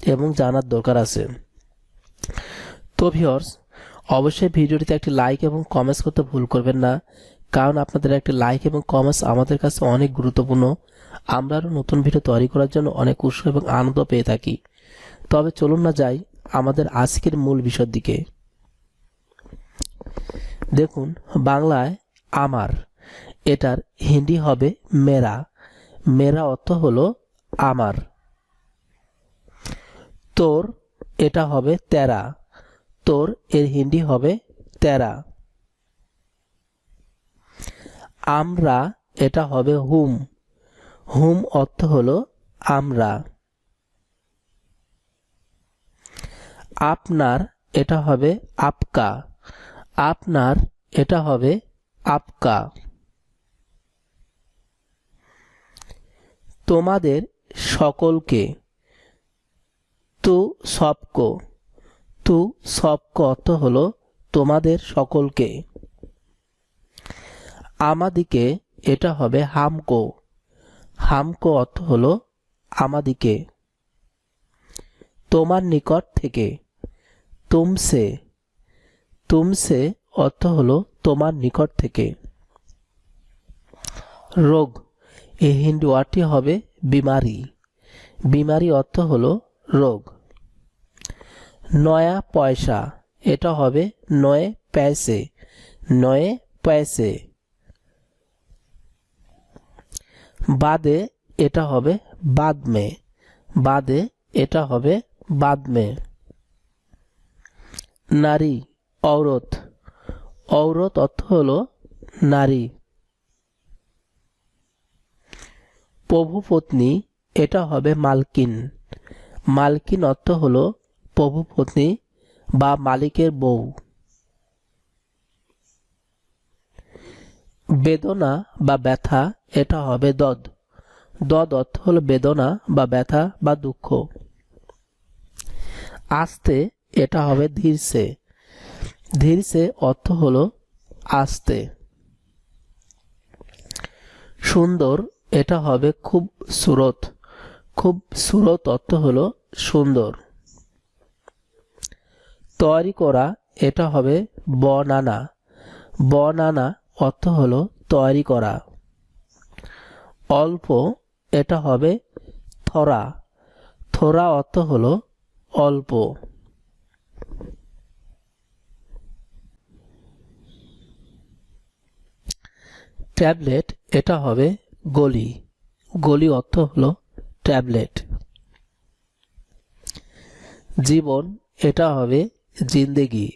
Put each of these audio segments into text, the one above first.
এবং জানার দরকার আছে। তো ভিউয়ার্স, অবশ্যই ভিডিওটিতে একটি লাইক এবং কমেন্টস করতে ভুল করবেন না, কারণ আপনাদের একটি লাইক এবং কমেন্টস আমাদের কাছে অনেক গুরুত্বপূর্ণ। আমরা আরও নতুন ভিডিও তৈরি করার জন্য অনেক উৎসাহ এবং আনন্দ পেয়ে থাকি। তবে চলুন না যাই আমাদের আজকের মূল বিষয়ের দিকে। দেখুন, বাংলায় আমার, এটার হিন্দি হবে মেরা। মেরা অর্থ হলো আমার। তোর, এটা হবে তেরা। তোর এর হিন্দি হবে তেরা। আমরা, এটা হবে হুম। হুম অর্থ হলো আমরা। আপনার, এটা হবে আপকা। আপনার, এটা হবে আপকা। তোমাদের সকলকে, তু সবকো। তু সবকো অর্থ হলো তোমাদের সকলকে। আমাদিকে, এটা হবে হামকো। হামকো অর্থ হলো আমাদিকে। তোমার নিকট থেকে, তুমসে। তুমসে অর্থ হলো তোমার নিকট থেকে। রোগ, এই হিন্দি ওয়ার্ডটি হবে বিমারি। বিমারি অর্থ হলো রোগ। নয়া পয়সা, এটা হবে নয়ে পয়সে। নয়ে পয়সে। বাদে, এটা হবে বাদ মে। বাদে, এটা হবে বাদ মে। নারী, औरत। औरत অর্থ হলো নারী। প্রভু পত্নী, এটা হবে মালকিন। মালকিন অর্থ হলো প্রভু পত্নী বা মালিকের বউ। বেদনা বা ব্যথা, এটা হবে দদ। দদ অর্থ হলো বেদনা বা ব্যথা বা দুঃখ। আস্তে, এটা হবে ধীরসে। ধীরসে অর্থ হলো আস্তে। সুন্দর, এটা হবে খুব সুরত। খুব সুরত অর্থ হলো সুন্দর। তৈরি করা, এটা হবে বনানা। বনানা অর্থ হলো তৈরি করা। অল্প, এটা হবে থোড়া। থোড়া অর্থ হলো অল্প। ট্যাবলেট, এটা হবে গলি। গলি অর্থ হলো ট্যাবলেট। জীবন, এটা হবে জিন্দেগি।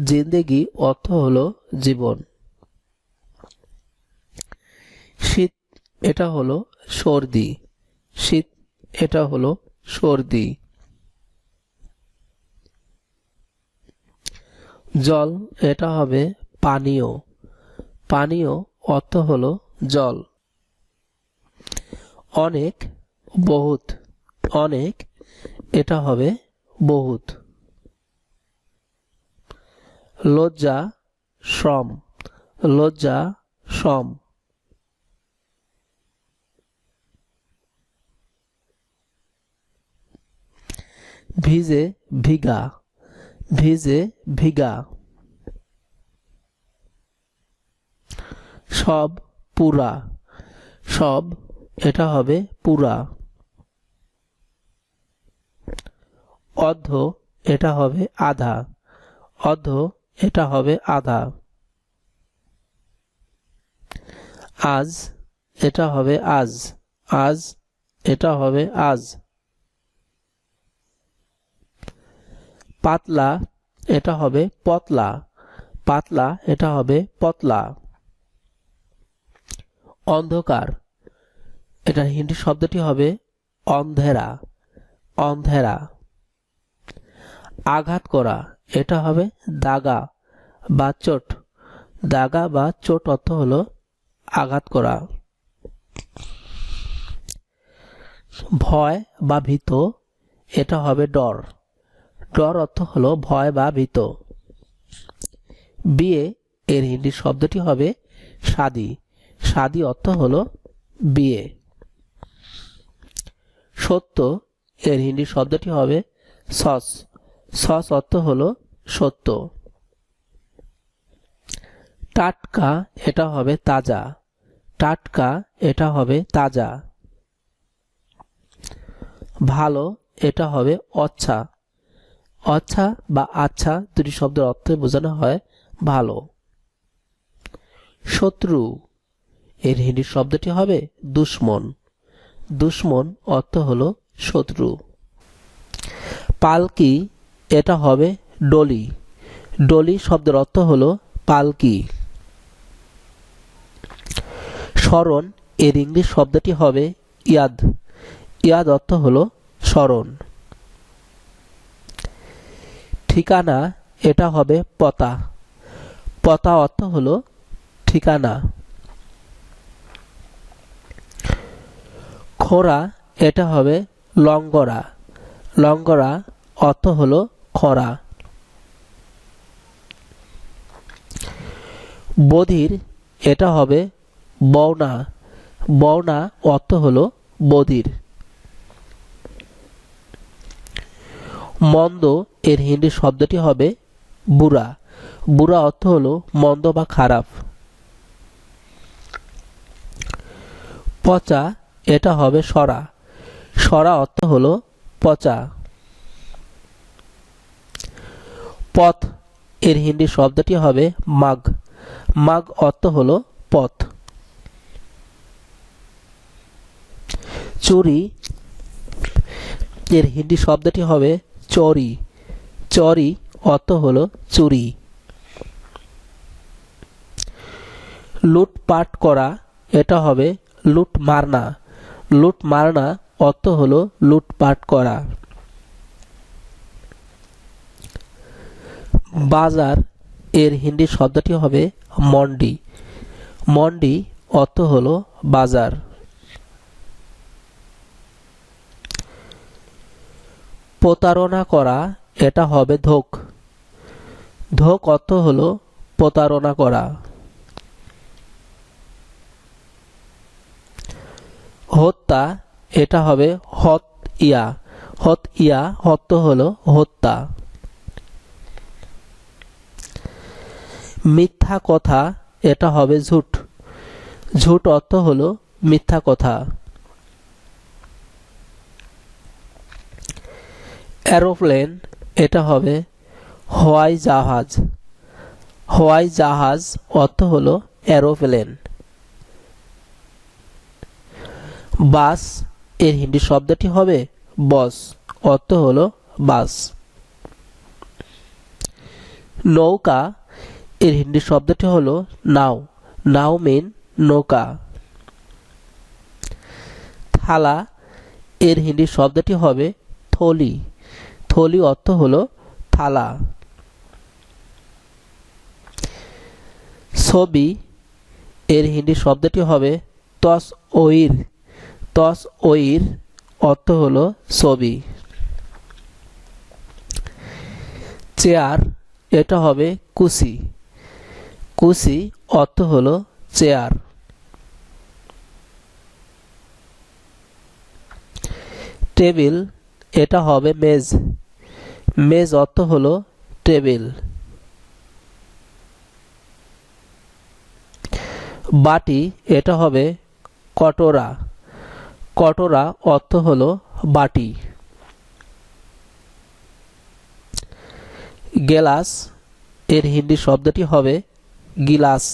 জিন্দেগি অর্থ হলো জীবন। শীত, এটা হলো সর্দি। শীত, এটা হলো সর্দি। জল, এটা হবে পানীয়। পানীয় অর্থ হলো জল। অনেক, বহুত। অনেক, এটা হবে বহুত। লজ্জা, শ্রম। লজ্জা, শ্রম। ভিজে, ভিগা। ভিজে, ভিগা। সব, পুরা। সব, এটা হবে পুরা। অর্ধ, এটা হবে আধা। অর্ধ, এটা হবে আধা। আজ, এটা হবে আজ। আজ, এটা হবে আজ। পাতলা, এটা হবে পতলা। পাতলা, এটা হবে পতলা। অন্ধকার, এটার হিন্দি শব্দটি হবে অন্ধেরা। অন্ধেরা। আঘাত করা, এটা হবে দাগা বা চোট। দাগা বা চোট অর্থ হলো আঘাত করা। ভয় বা ভীত, এটা হবে ডর। ডর অর্থ হলো ভয় বা ভীত। বিয়ে, এর হিন্দি শব্দটি হবে শাদী। শাদী অর্থ হলো বিয়ে। সত্য, এর হিন্দি শব্দটি হবে সচ। সচ অর্থ হলো সত্য। টাটকা এটা হবে তাজা। টাটকা এটা হবে তাজা। ভালো এটা হবে আচ্ছা। আচ্ছা বা আচ্ছা দুটি শব্দের অর্থ বোঝানো হয় ভালো। শত্রু এর হিন্দি শব্দটি হবে দুশ্মন। দুশ্মন অর্থ হলো শত্রু। পালকি এটা হবে ডলি। ডলি শব্দের অর্থ হলো পালকি। স্মরণ এর ইংলিশ শব্দটি হবে ইয়াদ। ইয়াদ অর্থ হলো স্মরণ। ঠিকানা এটা হবে পতা। পতা অর্থ হলো ঠিকানা। খোরা এটা হবে লঙ্গরা। লঙ্গরা অর্থ হলো খরা। বধির এটা হবে বওনা। বওনা অর্থ হলো বধির। মন্দ এর হিন্দি শব্দটি হবে বুড়া। বুড়া অর্থ হলো মন্দ বা খারাপ। পচা এটা হবে সরা। সরা অর্থ হলো পচা। পথ এর হিন্দি শব্দটি হবে মাগ। মাগ অর্থ হলো পথ। চুরি এর হিন্দি শব্দটি হবে চরি। চরি অর্থ হলো চুরি। লুটপাট করা এটা হবে লুট মারনা। লুট মারনা অর্থ হলো লুটপাট করা। বাজার এর হিন্দি শব্দটি হবে মন্ডি। মন্ডি অর্থ হলো বাজার। প্রতারণা করা এটা হবে ধোক। ধোক অর্থ হলো প্রতারণা করা। হত্যা এটা হবে হত ইয়া। হত ইয়া অর্থ হলো হত্যা। মিথ্যা কথা এটা হবে ঝুট। ঝুট অর্থ হলো মিথ্যা কথা। এরোপ্লেন এটা হবে হওয়াই জাহাজ। হওয়াই জাহাজ অর্থ হলো এরোপ্লেন। বাস এর হিন্দি শব্দটি হবে বস। অর্থ হলো বাস। নৌকা এর হিন্দি শব্দটি হলো নাও। নাও মিন নৌকা। থালা এর হিন্দি শব্দটি হবে থলি। থলি অর্থ হলো থালা। ছবি এর হিন্দি শব্দটি হবে তসওয়ির। তসওয়ির অর্থ হলো ছবি। চেয়ার এটা হবে কুসি। কুসি অর্থ হলো চেয়ার। টেবিল এটা হবে মেজ। মেজ অর্থ হলো টেবিল। বাটি এটা হবে কটোরা। কটোরা অর্থ হলো বাটি। গেলাস এর হিন্দি শব্দটি হবে গিলাস।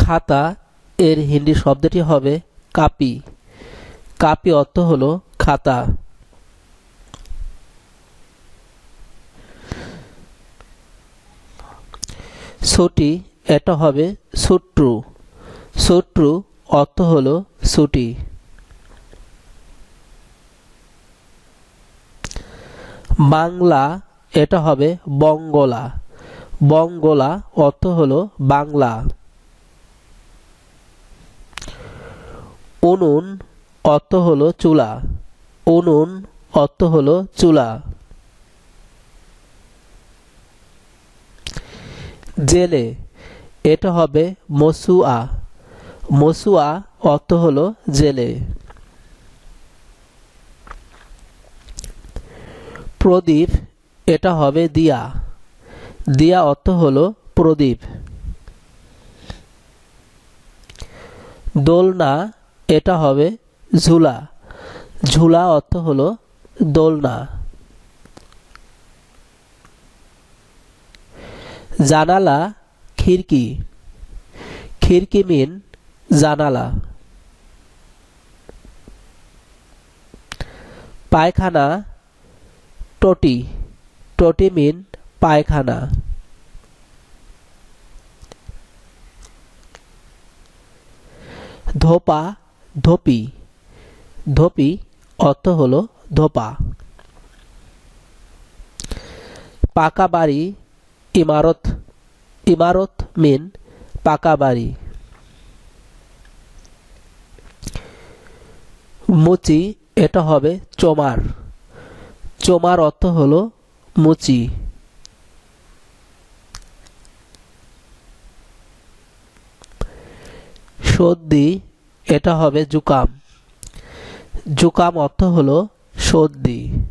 খাতা এর হিন্দি শব্দটি হবে কাপি। কাপি অর্থ হলো খাতা। ছুটি এটা হবে ছুট্টু। ছুট্টু অর্থ হলো ছুটি। বাংলা এটা হবে বঙ্গলা। বঙ্গলা অর্থ হলো বাংলা। উনুন অর্থ হলো চুলা। উনুন অর্থ হলো চুলা। জেলে এটা হবে মসুয়া। মসুয়া অর্থ হলো জেলে। প্রদীপ এটা হবে দিয়া। দিয়া অর্থ হলো প্রদীপ। দোলনা এটা হবে ঝুলা। ঝুলা অর্থ হলো দোলনা। জানালা খিড়কি। খিড়কি মিন জানালা। পায়খানা টটি। টটি মিন পায়খানা। ধোপা ধোপি। ধোপি অর্থ হলো ধোপা। পাকা বাড়ি ইমারত। ইমারত মিন পাকা বাড়ি। মুচি এটা হবে চোমার। চোমার অর্থ হলো মুচি। সর্দি এটা হবে জুকাম। জুকাম অর্থ হলো সর্দি।